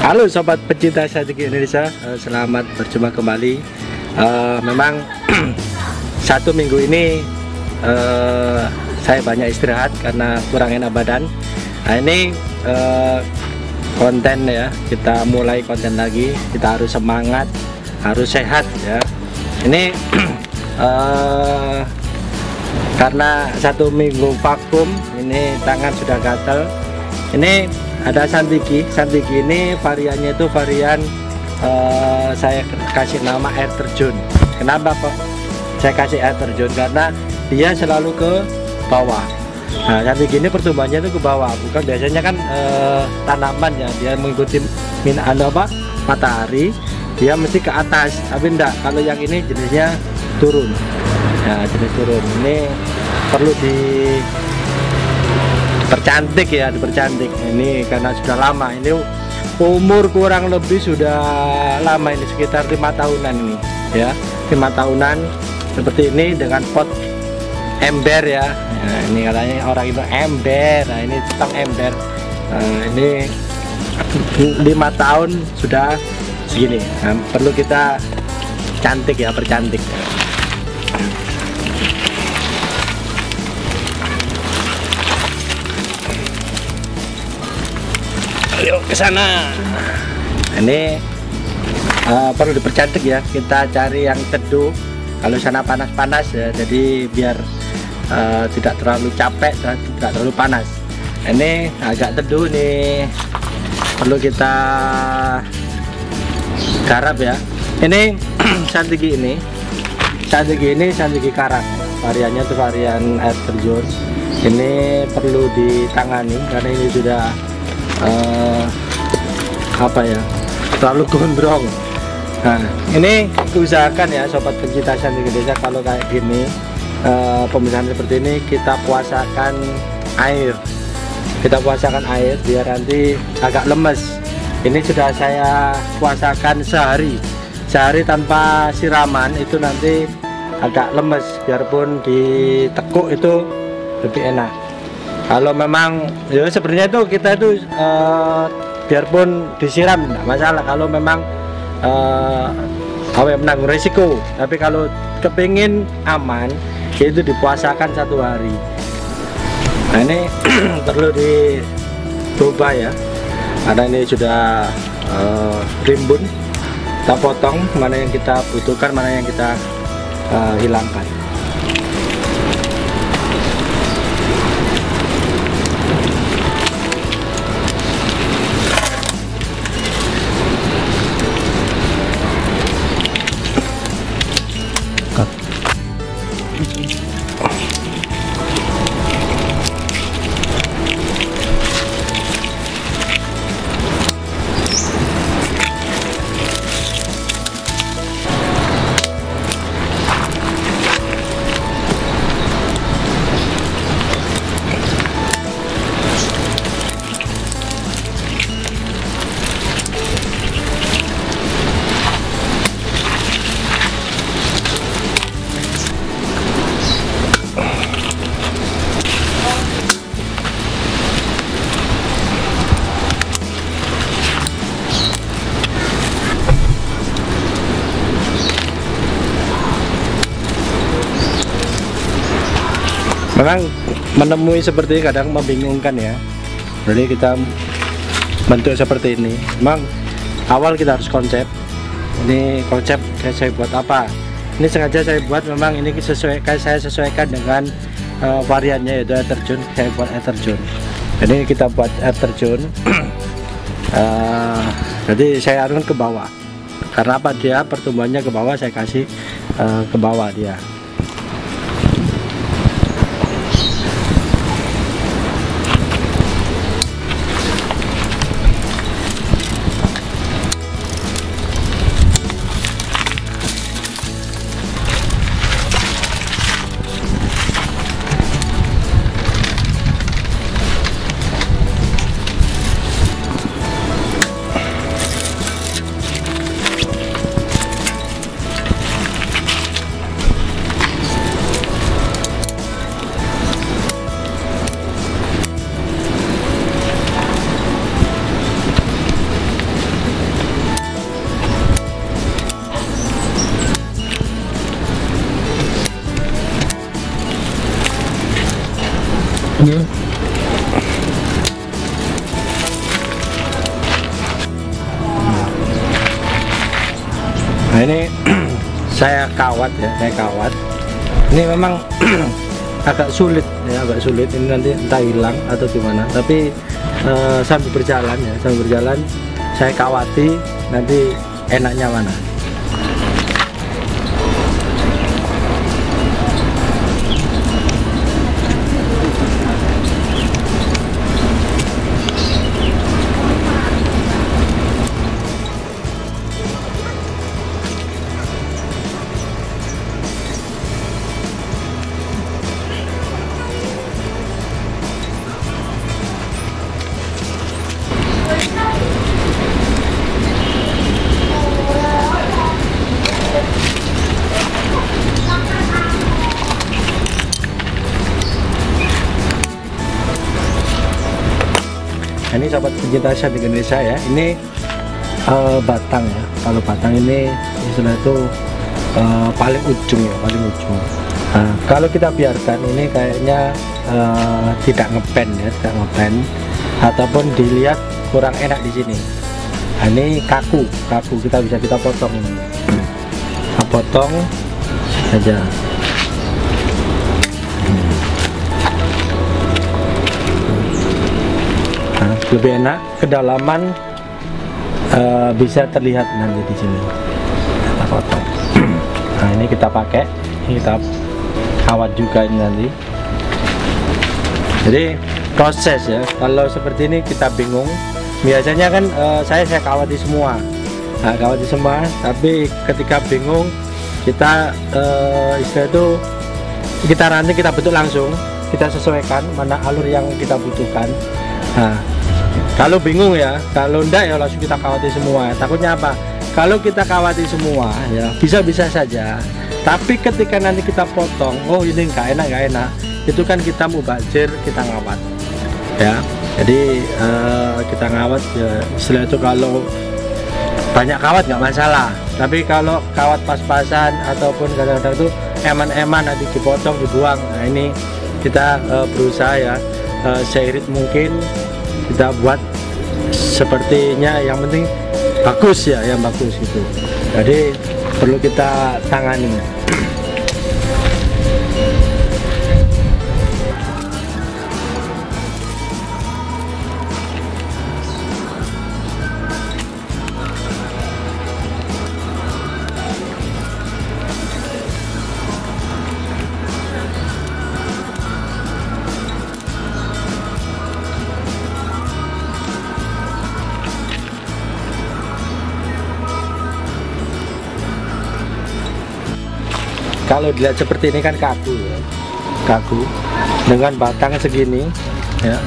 Halo sobat pecinta strategi Indonesia, selamat berjumpa kembali. Memang satu minggu ini saya banyak istirahat karena kurang enak badan. Nah ini konten ya, kita mulai konten lagi. Kita harus semangat, harus sehat ya. Ini karena satu minggu vakum, ini tangan sudah gatel. Ini ada Santiki. Santiki ini variannya itu varian saya kasih nama air terjun. Kenapa kok saya kasih air terjun? Karena dia selalu ke bawah. Nah, Santiki ini pertumbuhannya itu ke bawah, bukan biasanya kan tanaman ya, dia mengikuti matahari, dia mesti ke atas, tapi enggak. Kalau yang ini jenisnya turun. Ya, jenis turun. Ini perlu dipercantik ya, dipercantik. Ini karena sudah lama, ini umur kurang lebih sudah lama, ini sekitar 5 tahunan ini ya, 5 tahunan seperti ini dengan pot ember ya. Nah, ini katanya orang itu ember. Nah, ini tentang ember. Ini 5 tahun sudah segini. Nah, perlu kita cantik ya, percantik. Yuk ke sana. Ini perlu dipercantik ya. Kita cari yang teduh. Kalau sana panas-panas ya, jadi biar tidak terlalu capek dan tidak terlalu panas. Ini agak teduh nih, perlu kita garap ya. Ini Santiki ini, Santiki karang. Variannya itu varian air terjun. Ini perlu ditangani karena ini sudah terlalu gondrong. Nah, ini usahakan ya sobat pencinta Santiki Indonesia, kalau kayak gini pemisahan seperti ini kita puasakan air. Kita puasakan air biar nanti agak lemes. Ini sudah saya puasakan sehari tanpa siraman, itu nanti agak lemes, biarpun ditekuk itu lebih enak. Kalau memang ya sebenarnya itu kita itu biarpun disiram tidak masalah, kalau memang menanggung resiko. Tapi kalau kepingin aman, itu dipuasakan 1 hari. Nah, ini perlu dicoba ya, karena ini sudah rimbun. Kita potong mana yang kita butuhkan, mana yang kita hilangkan. Memang menemui seperti ini kadang membingungkan ya. Jadi kita bentuk seperti ini, memang awal kita harus konsep. Ini konsep saya buat apa? Ini sengaja saya buat, memang ini saya sesuaikan dengan variannya, yaitu air terjun. Saya buat air terjun. Jadi kita buat air terjun. Jadi saya arahkan ke bawah. Karena apa? Dia pertumbuhannya ke bawah, saya kasih ke bawah dia. Ini nah ini saya kawat ya, ini memang agak sulit ya, ini nanti entah hilang atau gimana, tapi sambil berjalan saya kawati nanti enaknya mana. Ini sobat pencinta cantik Indonesia ya, ini batang ya. Kalau batang ini istilah itu paling ujung ya, Nah, kalau kita biarkan ini kayaknya tidak ngepen ya, ataupun dilihat kurang enak di sini. Nah, ini kaku kita bisa potong. Kita potong saja. Lebih enak, kedalaman bisa terlihat nanti di sini. Kita potong. Nah ini kita pakai, ini kita kawat juga ini nanti. Jadi proses ya. Kalau seperti ini kita bingung. Biasanya kan saya kawati semua. Nah, kawati semua. Tapi ketika bingung, kita istilah itu kita ranting, kita bentuk langsung. Kita sesuaikan mana alur yang kita butuhkan. Nah, kalau bingung ya, kalau enggak ya langsung kita kawati semua. Takutnya apa? Kalau kita kawati semua ya bisa-bisa saja. Tapi ketika nanti kita potong, oh ini nggak enak, itu kan kita mubazir, kita ngawat. Ya, jadi kita ngawat ya. Setelah itu kalau banyak kawat nggak masalah. Tapi kalau kawat pas-pasan ataupun kadang-kadang itu eman-eman nanti dipotong, dibuang. Nah ini kita berusaha ya seirit mungkin kita buat sepertinya, yang penting bagus ya, yang bagus itu. Jadi perlu kita tangani. Kalau dilihat seperti ini kan kaku ya, dengan batang segini ya,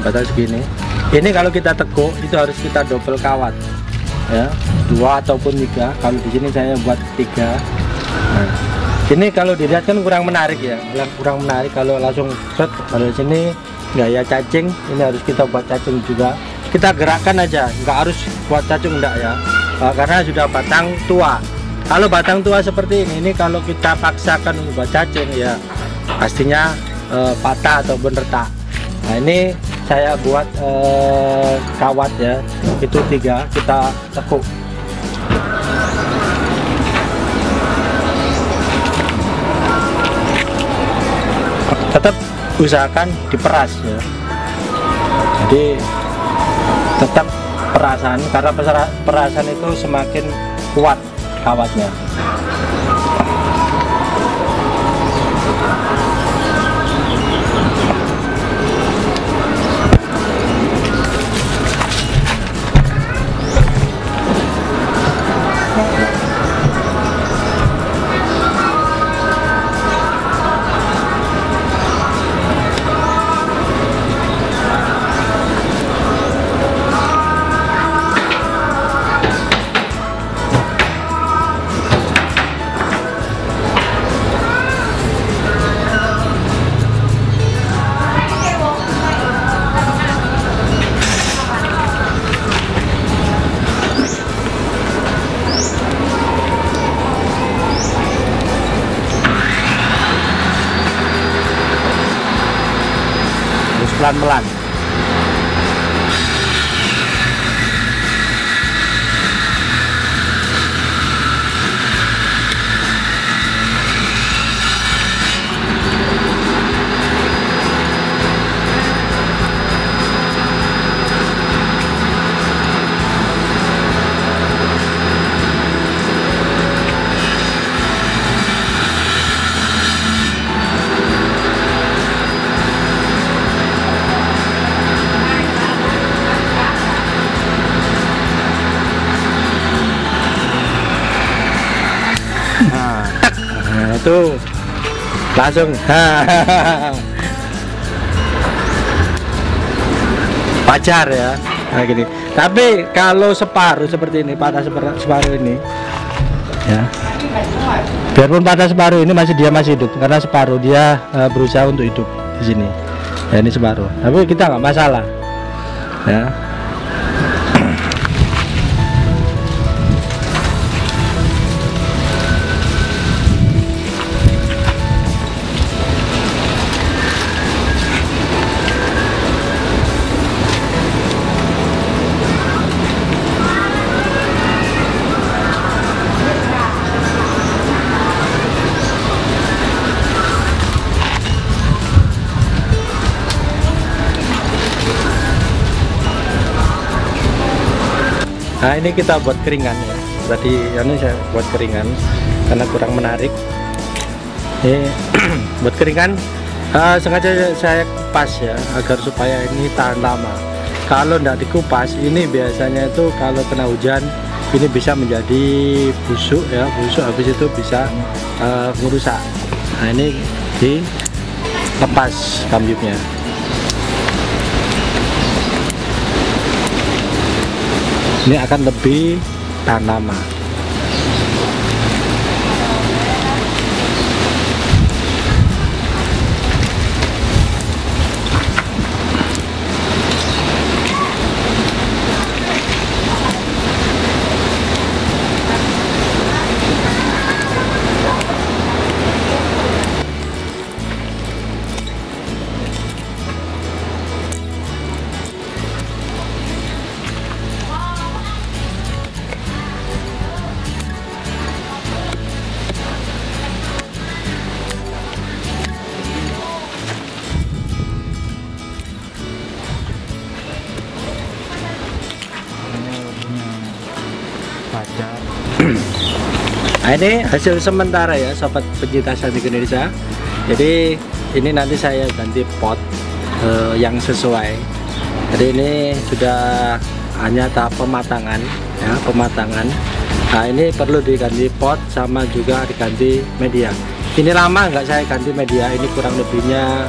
ini kalau kita teguk itu harus kita double kawat ya, 2 ataupun 3. Kalau di sini saya buat 3. Nah, ini kalau dilihat kan kurang menarik ya, kalau langsung set. Kalau sini nggak ya cacing, ini harus kita buat cacing juga. Kita gerakkan aja, nggak harus buat cacing enggak ya, karena sudah batang tua. Kalau batang tua seperti ini kalau kita paksakan untuk buat cacing ya pastinya patah ataupun retak. Nah ini saya buat kawat ya, itu 3 kita tekuk. Tetap usahakan diperas ya, jadi tetap perasan, karena perasan itu semakin kuat kawatnya. pelan-pelan. Nah, itu langsung wajar ya, nah gini. Tapi kalau separuh seperti ini, patah separuh ini ya, biarpun patah separuh ini dia masih hidup karena separuh dia berusaha untuk hidup di sini ya, ini separuh, tapi kita nggak masalah ya. Nah ini kita buat keringan ya, berarti ini saya buat keringan karena kurang menarik. Ini buat keringan sengaja saya kupas ya, agar supaya ini tahan lama. Kalau tidak dikupas ini biasanya itu kalau kena hujan ini bisa menjadi busuk ya, busuk habis itu bisa merusak. Nah ini dilepas kambyuknya. Ini akan lebih tahan lama. Nah ini hasil sementara ya sobat pencinta cantik Indonesia. Jadi ini nanti saya ganti pot yang sesuai. Jadi ini sudah hanya tahap pematangan ya, pematangan. Nah ini perlu diganti pot sama juga diganti media. Ini lama nggak saya ganti media, ini kurang lebihnya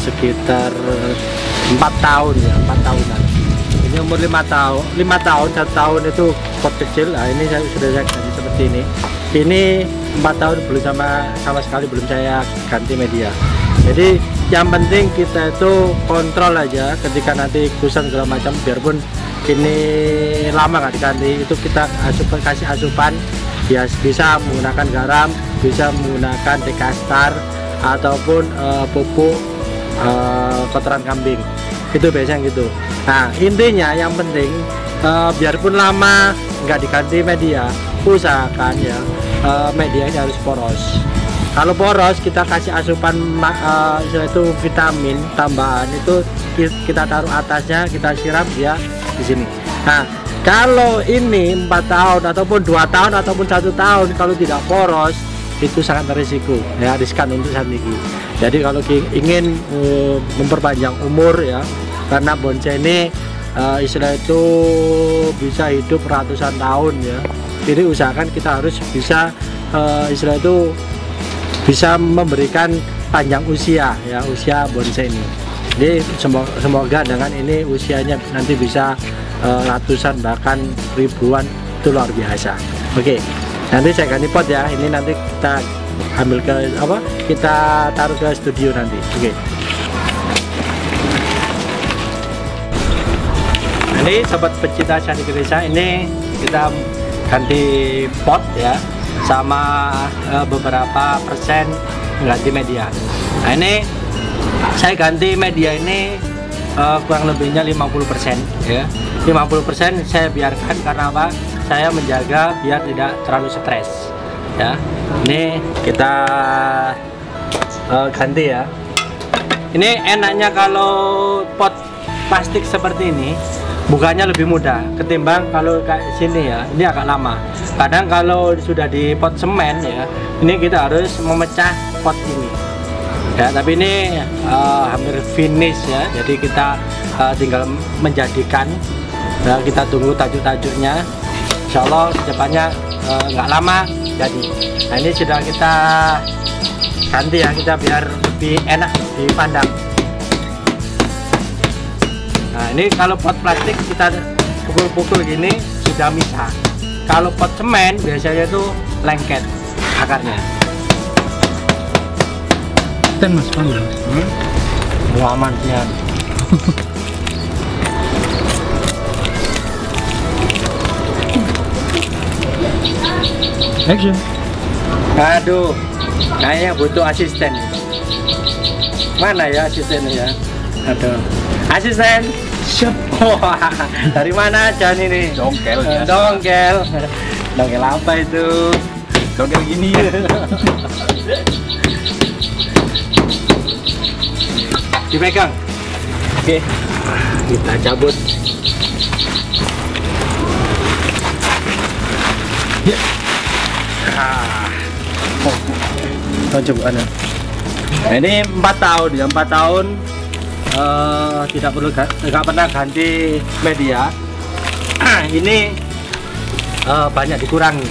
sekitar 4 tahun ya, 4 tahunan. Ini umur 5 tahun, 1 tahun itu pot kecil. Nah ini sudah saya ganti seperti ini. Ini 4 tahun belum sama sekali belum saya ganti media. Jadi yang penting kita itu kontrol aja ketika nanti kusam segala macam, biarpun ini lama nggak diganti, itu kita kasih asupan ya, bisa menggunakan garam, bisa menggunakan dekastar ataupun pupuk kotoran kambing, itu biasanya gitu. Nah intinya yang penting biarpun lama nggak diganti media, usahakan ya medianya harus poros. Kalau poros kita kasih asupan itu vitamin tambahan, itu kita taruh atasnya, kita siram dia di sini. Nah kalau ini 4 tahun ataupun 2 tahun ataupun 1 tahun kalau tidak poros, itu sangat berisiko ya, riskan untuk santiki. Jadi kalau ingin memperpanjang umur ya, karena bonsai ini istilah itu bisa hidup ratusan tahun ya, jadi usahakan kita harus bisa istilah itu bisa memberikan panjang usia ya, usia bonsai ini. Jadi semoga dengan ini usianya nanti bisa ratusan bahkan ribuan, itu luar biasa. Oke, nanti saya ganti pot ya, ini nanti kita ambil ke kita taruh ke studio nanti. Oke. Ini sobat pecinta cantik Indonesia, ini kita ganti pot ya, sama beberapa persen ganti media. Nah ini Saya ganti media ini kurang lebihnya 50% ya. 50% saya biarkan karena apa? Saya menjaga biar tidak terlalu stres ya. Ini kita ganti ya. Ini enaknya kalau pot plastik seperti ini bukanya lebih mudah ketimbang kalau kayak sini ya. Ini agak lama. Kadang kalau sudah di pot semen ya, ini kita harus memecah pot ini ya. Tapi ini hampir finish ya. Jadi kita tinggal menjadikan ya, kita tunggu tajuk-tajuknya. Insya Allah kedepannya nggak lama jadi. Nah ini sudah kita ganti ya, kita biar lebih enak dipandang. Nah ini kalau pot plastik kita pukul-pukul gini sudah misah. Kalau pot semen biasanya itu lengket akarnya. Ten mas, panggil Aman sih ya. Action. Aduh, kayaknya butuh asisten. Mana ya asistennya ya? Aduh, asisten. Siap. Wah, dari mana aja ini? Dongkel. Dongkel. Dongkel apa itu? Dongkel gini ya. Dipegang. Oke. Kita cabut. Ya. Coba Nah, ini 4 tahun ya, 4 tahun tidak perlu nggak pernah ganti media. Ini banyak dikurangi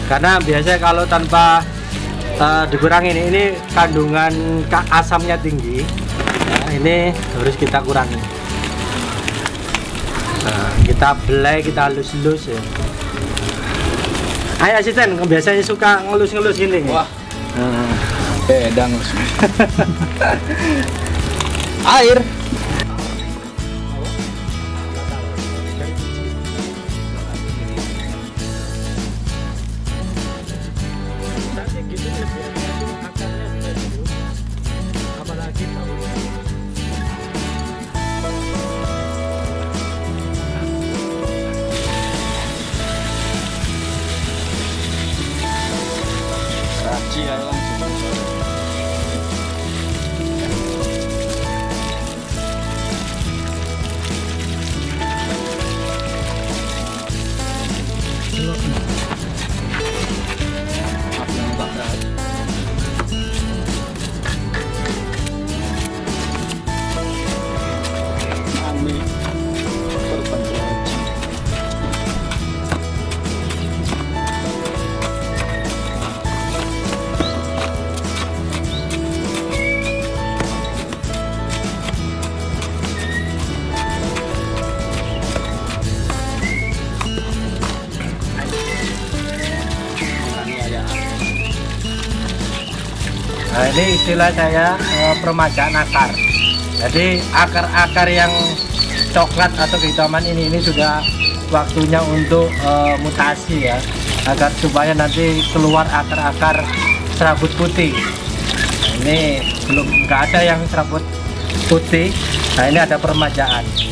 karena biasanya kalau tanpa dikurangi ini kandungan asamnya tinggi. Nah, ini harus kita kurangi. Nah, kita belai, kita halus-halus ya. Ayo asisten, biasanya suka ngelus-ngelus gini. Wah. Bedang. Air. Ya, langsung. Nah ini istilah saya permajaan akar. Jadi akar-akar yang coklat atau kehitaman ini sudah waktunya untuk mutasi ya, agar supaya nanti keluar akar-akar serabut putih. Nah, ini belum nggak ada yang serabut putih. Nah ini ada permajaan.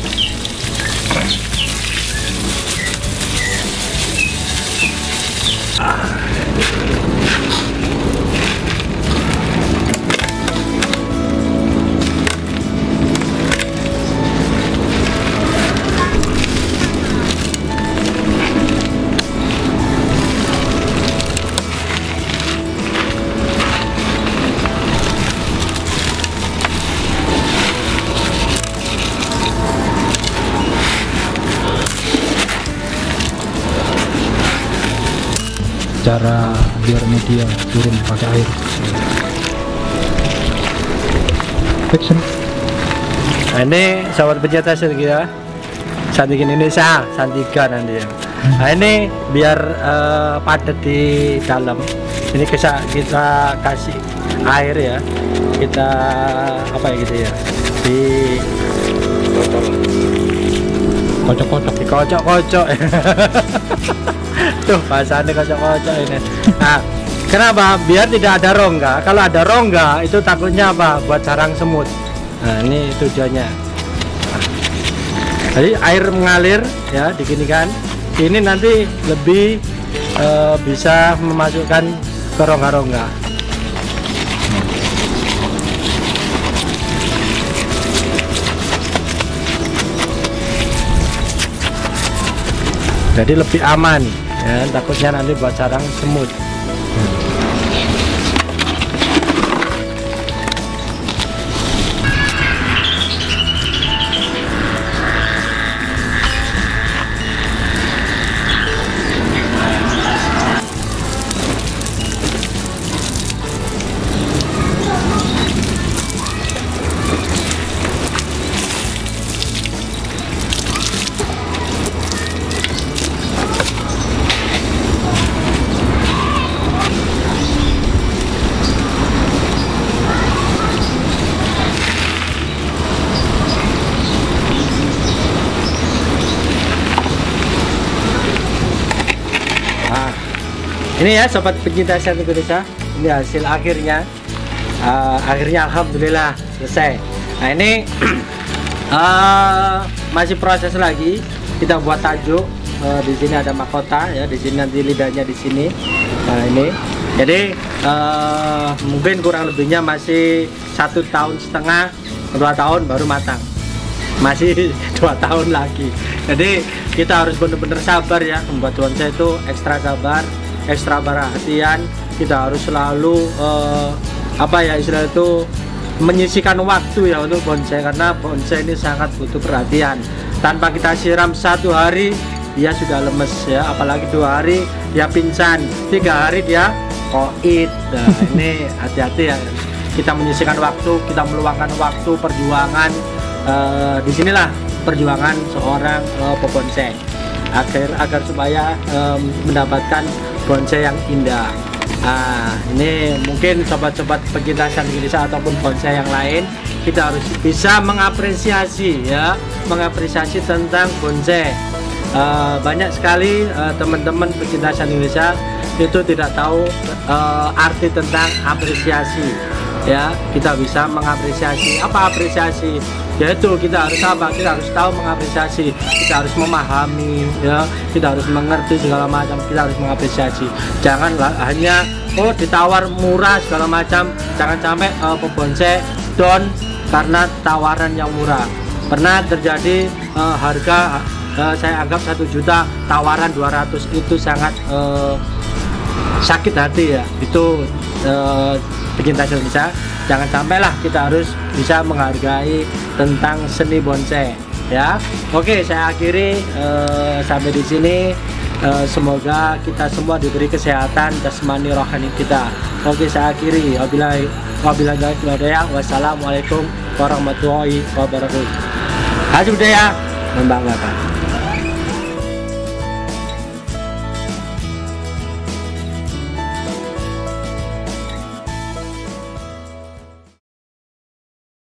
Cara biar media turun pakai air. Action. Nah, ini sahabat pencetak ya, Santikin Indonesia, Santiga nanti ya. Nah ini biar padat di dalam. Ini kita kasih air ya, kita apa ya gitu ya, di Kocok-kocok. dikocok-kocok. Tuh bahasanya kocok-kocok ini. Nah, kenapa? Biar tidak ada rongga. Kalau ada rongga itu takutnya apa? Buat sarang semut. Nah, ini tujuannya. Jadi air mengalir ya diginikan. Ini nanti lebih bisa memasukkan ke rongga-rongga. Jadi lebih aman ya, takutnya nanti buat sarang semut. Ini ya sobat pencinta Asian Indonesia, ini hasil akhirnya. Akhirnya alhamdulillah selesai. Nah ini masih proses lagi. Kita buat tajuk. Di sini ada mahkota ya, di sini nanti lidahnya di sini. Nah ini. Jadi mungkin kurang lebihnya masih 1,5 tahun, 2 tahun baru matang. Masih 2 tahun lagi. Jadi kita harus benar-benar sabar ya, membuat bonsai itu ekstra sabar, ekstra perhatian. Kita harus selalu apa ya istilah itu, menyisihkan waktu ya untuk bonsai, karena bonsai ini sangat butuh perhatian. Tanpa kita siram 1 hari dia sudah lemes ya, apalagi 2 hari dia pingsan, 3 hari dia koit. Nah ini hati-hati ya, kita menyisihkan waktu, kita meluangkan waktu perjuangan. Disinilah perjuangan seorang pebonsai agar supaya mendapatkan bonsai yang indah. Nah, ini mungkin sobat-sobat pencinta Asian Indonesia ataupun bonsai yang lain, kita harus bisa mengapresiasi ya, mengapresiasi tentang bonsai. Banyak sekali teman-teman pencinta Asian Indonesia itu tidak tahu arti tentang apresiasi ya. Kita bisa mengapresiasi. Apa apresiasi? Yaitu kita harus apa? Kita harus tahu mengapresiasi, kita harus memahami ya, kita harus mengerti segala macam, kita harus mengapresiasi. Jangan hanya ditawar murah segala macam, jangan sampai pebonsai down karena tawaran yang murah. Pernah terjadi harga saya anggap 1 juta, tawaran 200, itu sangat sakit hati ya. Itu pencinta Indonesia, jangan sampailah, kita harus bisa menghargai tentang seni bonsai ya. Oke, saya akhiri sampai di sini. Semoga kita semua diberi kesehatan jasmani rohani kita. Oke, saya akhiri. Wassalamualaikum warahmatullahi wabarakatuh. Haji budaya membanggakan.